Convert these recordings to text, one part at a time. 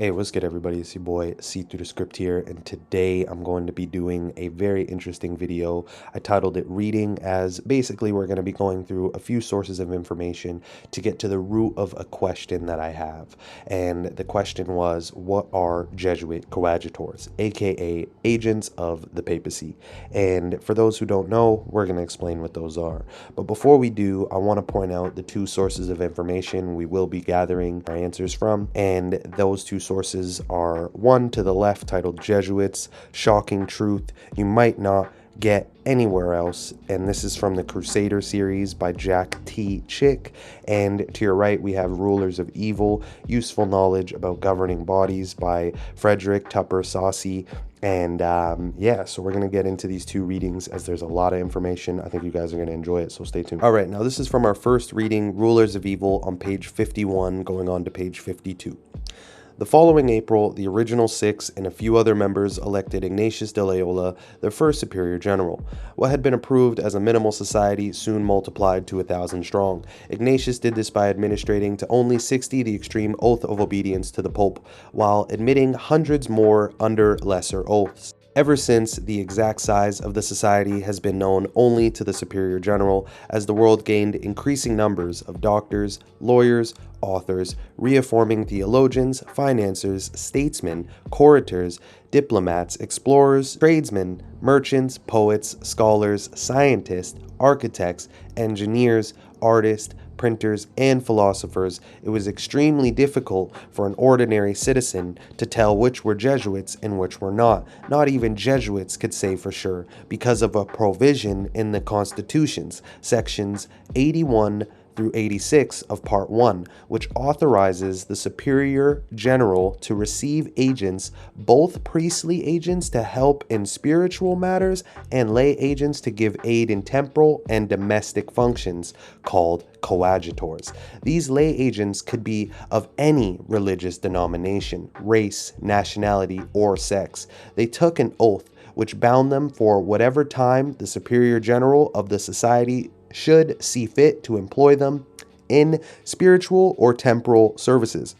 Hey, what's good, everybody? It's your boy See Through the Script here, and today I'm going to be doing a very interesting video. I titled it Reading, as basically we're going to be going through a few sources of information to get to the root of a question that I have. And the question was, what are Jesuit Coadjutors, aka agents of the papacy? And for those who don't know, we're going to explain what those are. But before we do, I want to point out the two sources of information we will be gathering our answers from, and those two sources are one to the left titled Jesuits, Shocking Truth You Might Not Get Anywhere Else, and this is from the Crusader series by Jack T. Chick. And to your right we have Rulers of Evil, Useful Knowledge About Governing Bodies by Frederick Tupper Saussy. And yeah, so we're going to get into these two readings as there's a lot of information. I think you guys are going to enjoy it, so stay tuned. All right, now this is from our first reading, Rulers of Evil, on page 51 going on to page 52. The following April, the original six and a few other members elected Ignatius de Loyola their first superior general. What had been approved as a minimal society soon multiplied to 1,000 strong. Ignatius did this by administrating to only 60 the extreme oath of obedience to the Pope, while admitting hundreds more under lesser oaths. Ever since, the exact size of the society has been known only to the superior general, as the world gained increasing numbers of doctors, lawyers, authors, reforming theologians, financiers, statesmen, curators, diplomats, explorers, tradesmen, merchants, poets, scholars, scientists, architects, engineers, artists, printers, and philosophers. It was extremely difficult for an ordinary citizen to tell which were Jesuits and which were not. Not even Jesuits could say for sure, because of a provision in the constitutions, sections 81 through 86 of Part 1, which authorizes the Superior General to receive agents, both priestly agents to help in spiritual matters and lay agents to give aid in temporal and domestic functions, called coadjutors. These lay agents could be of any religious denomination, race, nationality, or sex. They took an oath which bound them for whatever time the Superior General of the society should see fit to employ them in spiritual or temporal services.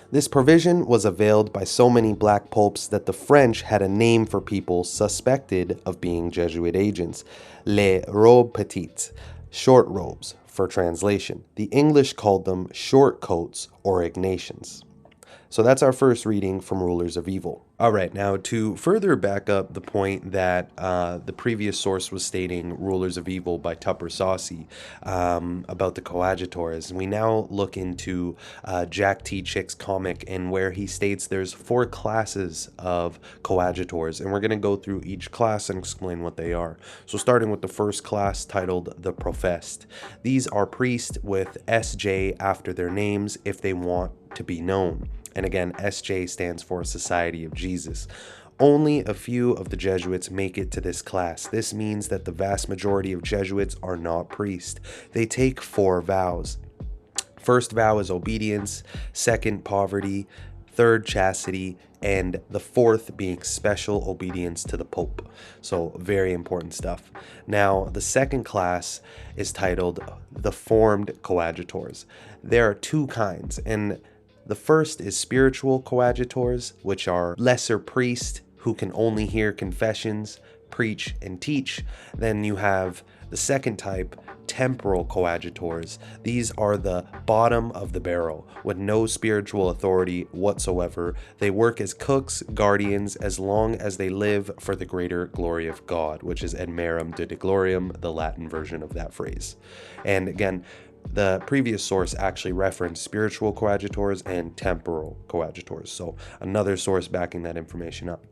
This provision was availed by so many black popes that the French had a name for people suspected of being Jesuit agents: les robes petites, short robes for translation. The English called them short coats or Ignatians. So that's our first reading from Rulers of Evil. All right, now to further back up the point that the previous source was stating, Rulers of Evil by Tupper Saussy, about the coadjutors, we now look into Jack T. Chick's comic, and where he states there's 4 classes of coadjutors, and we're going to go through each class and explain what they are. So starting with the first class, titled The Professed. These are priests with S.J. after their names if they want to be known. And again, SJ stands for Society of Jesus. Only a few of the Jesuits make it to this class. This means that the vast majority of Jesuits are not priests. They take 4 vows. First vow is obedience, second poverty, third chastity, and the fourth being special obedience to the Pope. So very important stuff. Now, the second class is titled The Formed Coadjutors. There are 2 kinds, and the first is spiritual coadjutors, which are lesser priests who can only hear confessions, preach, and teach. Then you have the second type, temporal coadjutors. These are the bottom of the barrel, with no spiritual authority whatsoever. They work as cooks, guardians, as long as they live for the greater glory of God, which is ad merum de gloriam, the Latin version of that phrase. And again, the previous source actually referenced spiritual coadjutors and temporal coadjutors, so another source backing that information up.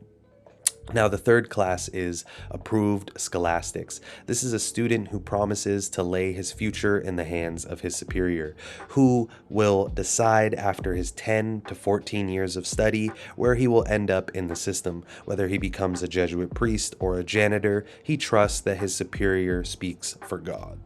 Now, the third class is approved scholastics. This is a student who promises to lay his future in the hands of his superior, who will decide after his 10 to 14 years of study where he will end up in the system. Whether he becomes a Jesuit priest or a janitor, he trusts that his superior speaks for God.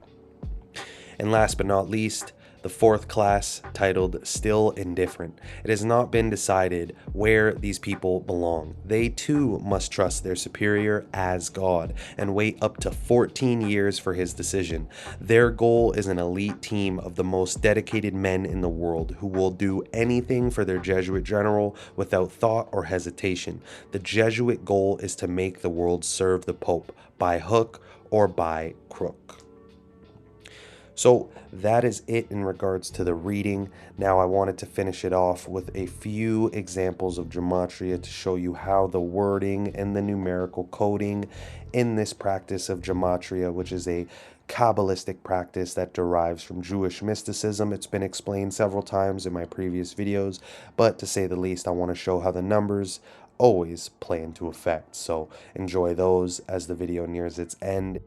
And last but not least, The fourth class, titled Still Indifferent. It has not been decided where these people belong. They too must trust their superior as God and wait up to 14 years for his decision. Their goal is an elite team of the most dedicated men in the world who will do anything for their Jesuit general without thought or hesitation. The Jesuit goal is to make the world serve the Pope by hook or by crook. So that is it in regards to the reading. Now I wanted to finish it off with a few examples of Gematria to show you how the wording and the numerical coding in this practice of Gematria, which is a Kabbalistic practice that derives from Jewish mysticism. It's been explained several times in my previous videos, but to say the least, I want to show how the numbers always play into effect. So enjoy those as the video nears its end.